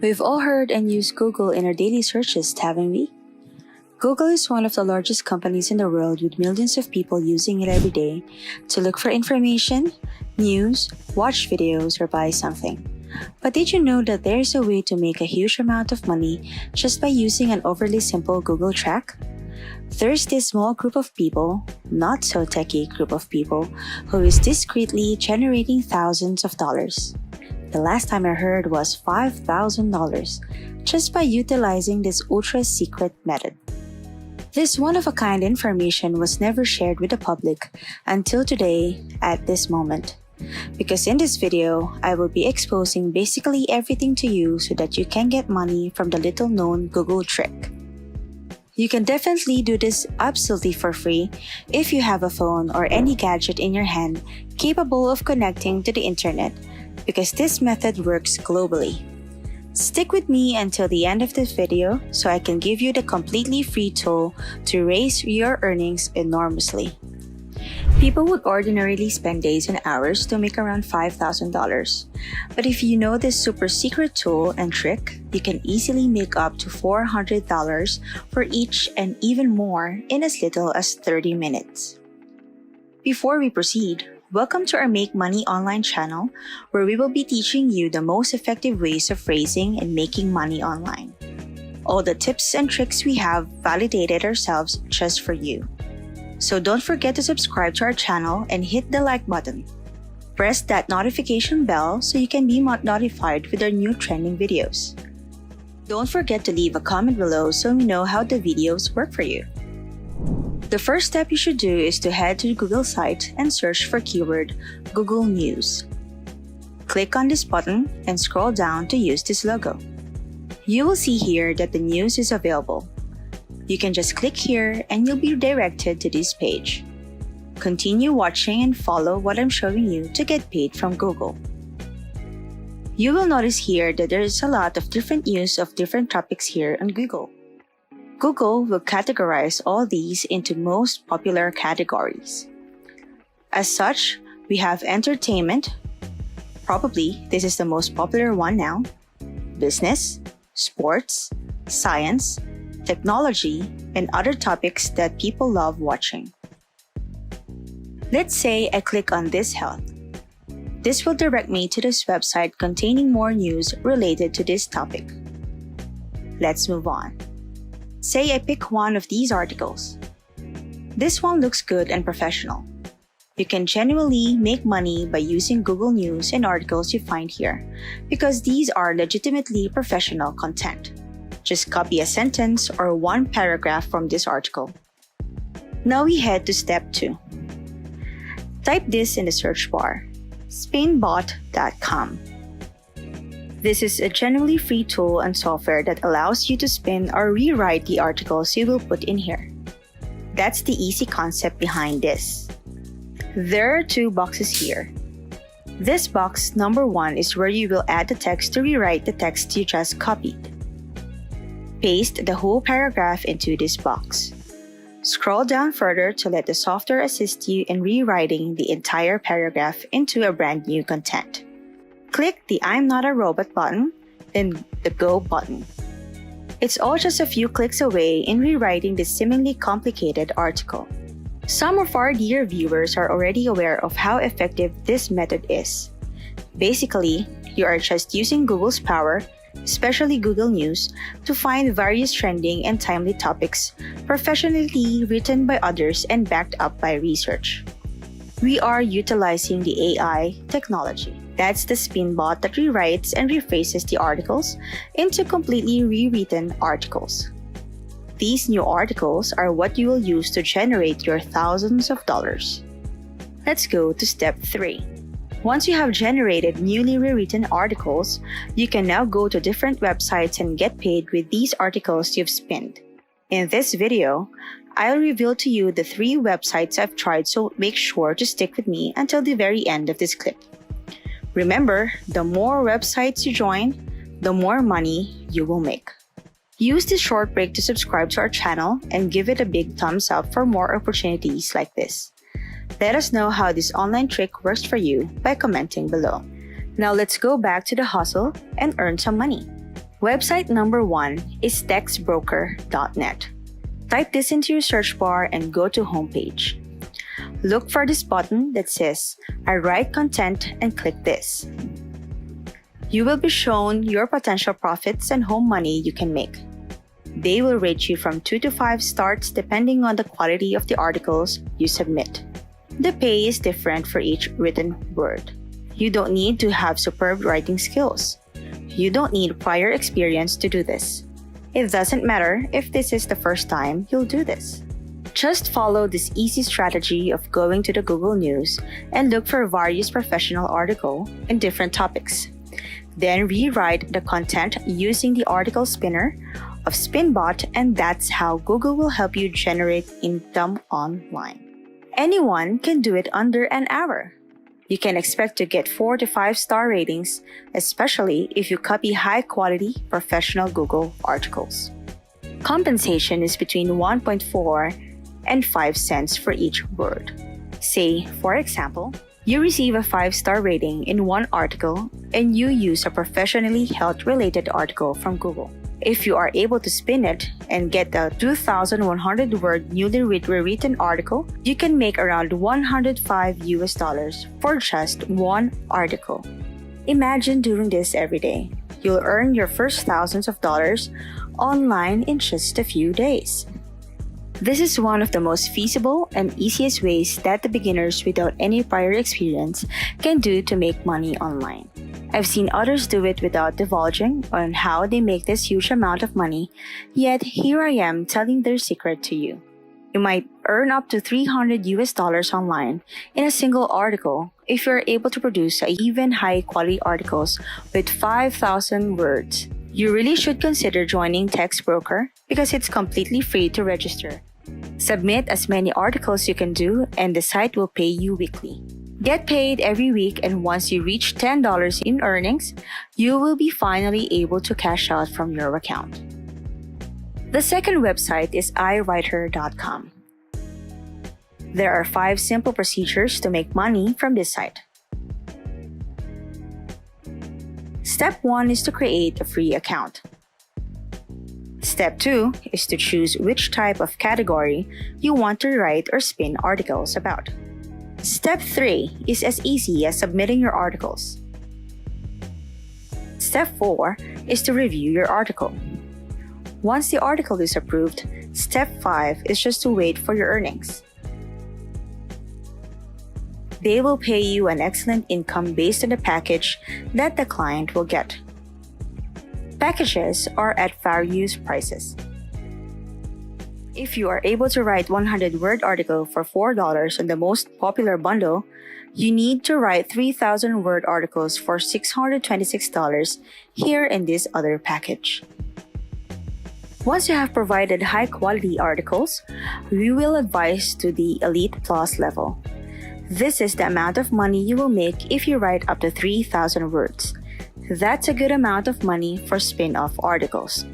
We've all heard and used Google in our daily searches, haven't we? Google is one of the largest companies in the world with millions of people using it every day to look for information, news, watch videos, or buy something. But did you know that there is a way to make a huge amount of money just by using an overly simple Google track? There's this small group of people, not so techy group of people, who is discreetly generating thousands of dollars. The last time I heard was $5,000 just by utilizing this ultra secret method. This one-of-a-kind information was never shared with the public until today at this moment. Because in this video, I will be exposing basically everything to you so that you can get money from the little-known Google trick. You can definitely do this absolutely for free if you have a phone or any gadget in your hand capable of connecting to the internet, because this method works globally. Stick with me until the end of this video so I can give you the completely free tool to raise your earnings enormously. People would ordinarily spend days and hours to make around $5,000. But if you know this super secret tool and trick, you can easily make up to $400 for each and even more in as little as 30 minutes. Before we proceed, welcome to our Make Money Online channel, where we will be teaching you the most effective ways of raising and making money online. All the tips and tricks we have validated ourselves just for you. So don't forget to subscribe to our channel and hit the like button. Press that notification bell so you can be notified with our new trending videos. Don't forget to leave a comment below so we know how the videos work for you. The first step you should do is to head to the Google site and search for keyword Google News. Click on this button and scroll down to use this logo. You will see here that the news is available. You can just click here and you'll be directed to this page. Continue watching and follow what I'm showing you to get paid from Google. You will notice here that there is a lot of different news of different topics here on Google. Google will categorize all these into most popular categories. As such, we have entertainment, probably this is the most popular one now, business, sports, science, technology, and other topics that people love watching. Let's say I click on this health. This will direct me to this website containing more news related to this topic. Let's move on. Say I pick one of these articles. This one looks good and professional. You can genuinely make money by using Google News and articles you find here, because these are legitimately professional content. Just copy a sentence or one paragraph from this article. Now we head to step 2. Type this in the search bar, spinbot.com. This is a genuinely free tool and software that allows you to spin or rewrite the articles you will put in here. That's the easy concept behind this. There are 2 boxes here. This box number 1 is where you will add the text to rewrite the text you just copied. Paste the whole paragraph into this box. Scroll down further to let the software assist you in rewriting the entire paragraph into a brand new content. Click the I'm not a robot button, then the Go button. It's all just a few clicks away in rewriting this seemingly complicated article. Some of our dear viewers are already aware of how effective this method is. Basically, you are just using Google's power, especially Google News, to find various trending and timely topics professionally written by others and backed up by research. We are utilizing the AI technology. That's the Spinbot that rewrites and rephrases the articles into completely rewritten articles. These new articles are what you will use to generate your thousands of dollars. Let's go to step 3. Once you have generated newly rewritten articles, you can now go to different websites and get paid with these articles you've spinned. In this video, I'll reveal to you the 3 websites I've tried, so make sure to stick with me until the very end of this clip. Remember, the more websites you join, the more money you will make. Use this short break to subscribe to our channel and give it a big thumbs up for more opportunities like this. Let us know how this online trick works for you by commenting below. Now let's go back to the hustle and earn some money. Website number 1 is textbroker.net. Type this into your search bar and go to homepage. Look for this button that says I write content and click this. You will be shown your potential profits and home money you can make. They will rate you from 2 to 5 stars depending on the quality of the articles you submit. The pay is different for each written word. You don't need to have superb writing skills. You don't need prior experience to do this. It doesn't matter if this is the first time you'll do this. Just follow this easy strategy of going to the Google News and look for various professional articles in different topics. Then rewrite the content using the article spinner of Spinbot, and that's how Google will help you generate income online. Anyone can do it under an hour. You can expect to get 4 to 5 star ratings, especially if you copy high-quality professional Google articles. Compensation is between 1.4 and 5 cents for each word. Say, for example, you receive a 5-star rating in one article and you use a professionally health-related article from Google. If you are able to spin it and get the 2,100-word newly rewritten article, you can make around $105 for just one article. Imagine doing this every day. You'll earn your first thousands of dollars online in just a few days. This is one of the most feasible and easiest ways that the beginners without any prior experience can do to make money online. I've seen others do it without divulging on how they make this huge amount of money, yet here I am telling their secret to you. You might earn up to $300 online in a single article if you're able to produce even high-quality articles with 5,000 words. You really should consider joining TextBroker because it's completely free to register. Submit as many articles you can do and the site will pay you weekly. Get paid every week, and once you reach $10 in earnings, you will be finally able to cash out from your account. The second website is iWriter.com. There are 5 simple procedures to make money from this site. Step 1 is to create a free account. Step 2 is to choose which type of category you want to write or spin articles about. Step 3 is as easy as submitting your articles. Step 4 is to review your article. Once the article is approved, Step 5 is just to wait for your earnings. They will pay you an excellent income based on the package that the client will get. Packages are at various prices. If you are able to write 100-word article for $4 on the most popular bundle, you need to write 3,000-word articles for $626 here in this other package. Once you have provided high-quality articles, we will advise to the Elite Plus level. This is the amount of money you will make if you write up to 3,000 words. That's a good amount of money for spin-off articles.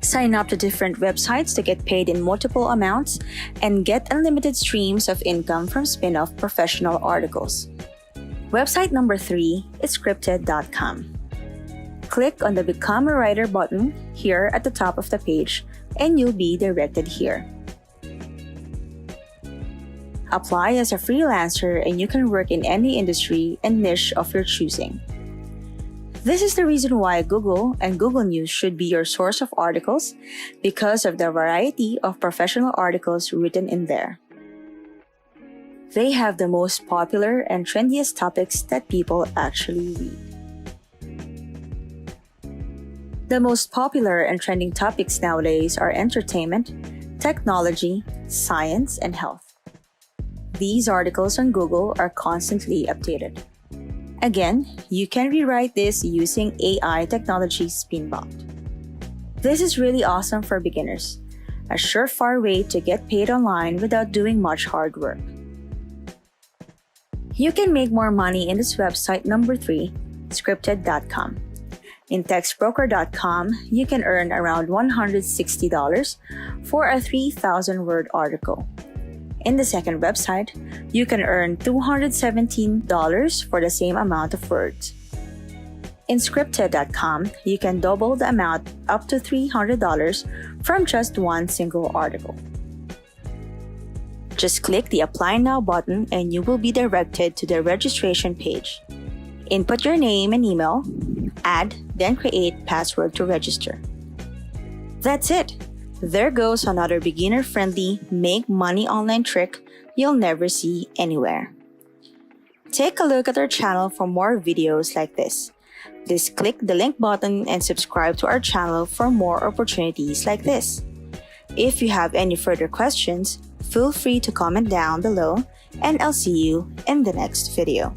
Sign up to different websites to get paid in multiple amounts and get unlimited streams of income from spin-off professional articles. Website number 3 is Scripted.com. Click on the Become a Writer button here at the top of the page and you'll be directed here. Apply as a freelancer and you can work in any industry and niche of your choosing. This is the reason why Google and Google News should be your source of articles because of the variety of professional articles written in there. They have the most popular and trendiest topics that people actually read. The most popular and trending topics nowadays are entertainment, technology, science, and health. These articles on Google are constantly updated. Again, you can rewrite this using AI technology Spinbot. This is really awesome for beginners, a surefire way to get paid online without doing much hard work. You can make more money in this website number 3, Scripted.com. In TextBroker.com, you can earn around $160 for a 3,000-word article. In the second website, you can earn $217 for the same amount of words. In Scripted.com, you can double the amount up to $300 from just one single article. Just click the Apply Now button and you will be directed to the registration page. Input your name and email, add, then create password to register. That's it! There goes another beginner-friendly make money online trick you'll never see anywhere. Take a look at our channel for more videos like this. Just click the link button and subscribe to our channel for more opportunities like this. If you have any further questions, feel free to comment down below and I'll see you in the next video.